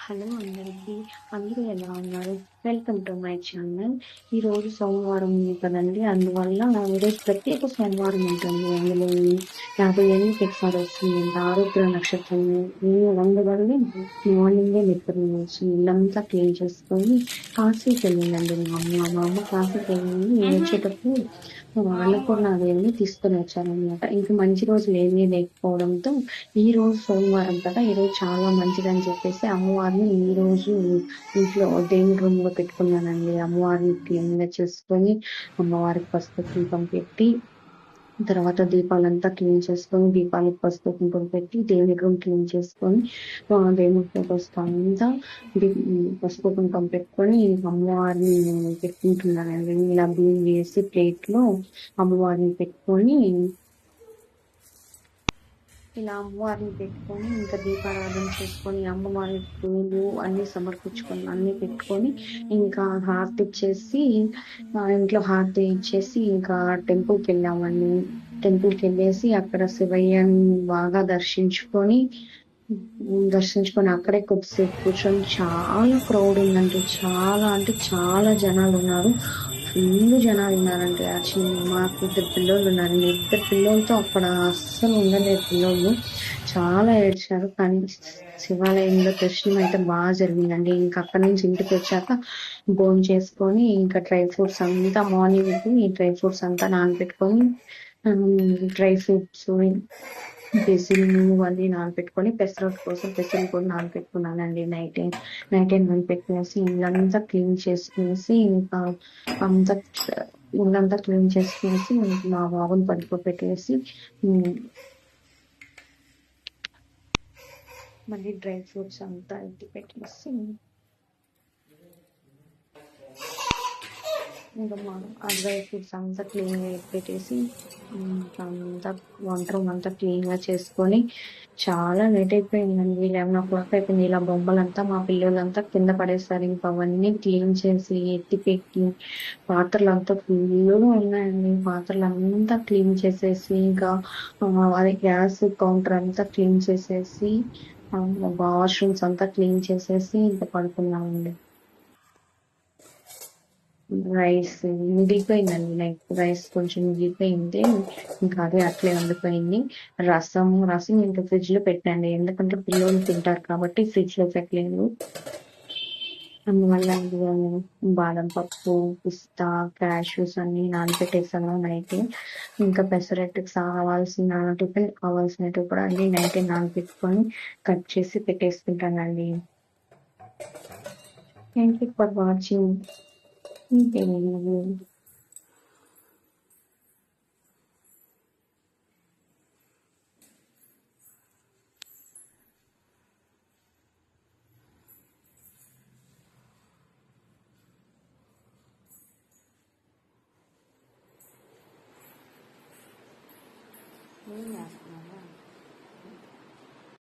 Hello అందరికీ. అందరూ ఎలా ఉన్నారు? Welcome to my channel. ఈరోజు సోమవారం కదండీ! అందువల్ల ఈరోజు ప్రత్యేక సోమవారం ఉంటుంది. అందులో 58 ఎకసాలు వస్తుందంట. ఆరుద్ర నక్షత్రం అందువల్ల మార్నింగే నిద్ర లేచి ఇల్లంతా క్లీన్ చేసుకొని కాశీకెళ్ళిందండి మా అమ్మ. మా అమ్మ కాశీకెళ్ళింది. నేను వచ్చేటప్పుడు అన్నపూర్ణాదేవిని తీసుకొని వచ్చాననమాట. ఇంక మంచి రోజులు ఏమీ లేకపోవడంతో ఈ రోజు సోమవారం కదా! ఈరోజు చాలా మంచిదని చెప్పేసి అమ్మవారిని ఈరోజు ఇంట్లో దేవుడి రూమ్‌లో పెట్టుకున్నానండి. అమ్మవారిని క్లీన్‌గా చేసుకొని, అమ్మవారికి పసుపు, కుంకుమ పెట్టి, తర్వాత దీపాలంతా క్లీన్ చేసుకొని, దీపాలకు పసుపు, కుంకుమ పెట్టి, దేవుడి రూమ్ క్లీన్ చేసుకొని, దేవుడి ఫోటోస్ అంతా పసుపు, కుంకుమ పెట్టుకొని అమ్మవారిని పెట్టుకుంటున్నానండి. ఇలా బియ్యం వేసి ప్లేట్‌లో అమ్మవారిని పెట్టుకొని ఇలా అమ్మవారిని పెట్టుకొని ఇంకా దీపారాధన చేసుకొని అమ్మవారికి పూలు అన్ని సమర్పించుకొని అన్ని పెట్టుకొని ఇంకా హారతి ఇచ్చేసి ఇంట్లో హారతి ఇచ్చేసి ఇంకా టెంపుల్కి వెళ్ళామండి. టెంపుల్కి వెళ్ళేసి అక్కడ శివయ్యని బాగా దర్శించుకొని అక్కడే కొద్దిసేపు కూర్చొని చాలా క్రౌడ్ ఉందండి. చాలా అంటే చాలా జనాలు ఉన్నారు. ఫుల్ జనాలు ఉన్నారంటే మాకు 2 పిల్లోళ్ళు ఉన్నారండి. 2 పిల్లోలతో అక్కడ అస్సలు ఉండలేరు పిల్లోళ్ళు. చాలా ఏడ్చారు. కానీ శివాలయంలో దర్శనం అయితే బాగా జరిగిందండి. ఇంకా అక్కడి నుంచి ఇంటికి వచ్చాక భోంచేసుకొని ఇంకా డ్రై ఫ్రూట్స్ అంతా మార్నింగ్ డ్రై ఫ్రూట్స్ అంతా నానబెట్టుకొని డ్రై ఫ్రూట్స్ పెసిలు అన్నీ నానబెట్టుకొని పెసరట్టు కోసం పెసలు కూడా నానబెట్టుకున్నానండి. నైటే నానబెట్టేసి ఇల్లంతా క్లీన్ చేసుకునేసి ఇంకా అంతా ఇల్లంతా క్లీన్ చేసుకునేసి మా బాబుని పడుకోబెట్టేసి మళ్ళీ డ్రై ఫ్రూట్స్ అంతా ఎత్తి పెట్టేసి ఇంకా ఆ డ్రై ఫ్రూట్స్ అంతా క్లీన్గా పెట్టేసి అంతా వంట రూమ్ అంతా క్లీన్గా చేసుకొని చాలా లేట్ అయిపోయిందండి. 11 అయిపోయింది. ఇలా బొమ్మలంతా మా పిల్లలంతా కింద పడేస్తారు. ఇంకా అవన్నీ క్లీన్ చేసి ఎత్తిపెట్టి పాత్రలంతా ఫుల్గా ఉన్నాయండి. పాత్రలంతా క్లీన్ చేసేసి ఇంకా అది గ్యాస్ కౌంటర్ అంతా క్లీన్ చేసేసి వాష్రూమ్స్ అంతా క్లీన్ చేసేసి ఇంకా పడుకున్నామండి. రైస్ మిగిలిపోయిందండి. రైస్ కొంచెం మిగిలిపోయింది. ఇంకా అదే అట్లే ఉండిపోయింది. రసం ఇంకా ఫ్రిడ్జ్ లో పెట్టండి. ఎందుకంటే పిల్లలు తింటారు కాబట్టి ఫ్రిడ్జ్ లో పెట్టలేదు. అందువల్ల బాదం పప్పు, పిస్తా, క్యాష్యూస్ అన్ని నానబెట్టేసాను నైట్. ఇంకా పెసరట్టుకు టిఫిన్ కావాల్సినవి కూడా అన్ని నైటే నానబెట్టుకొని కట్ చేసి పెట్టేసుకుంటానండి. Thank you for watching. Yeah.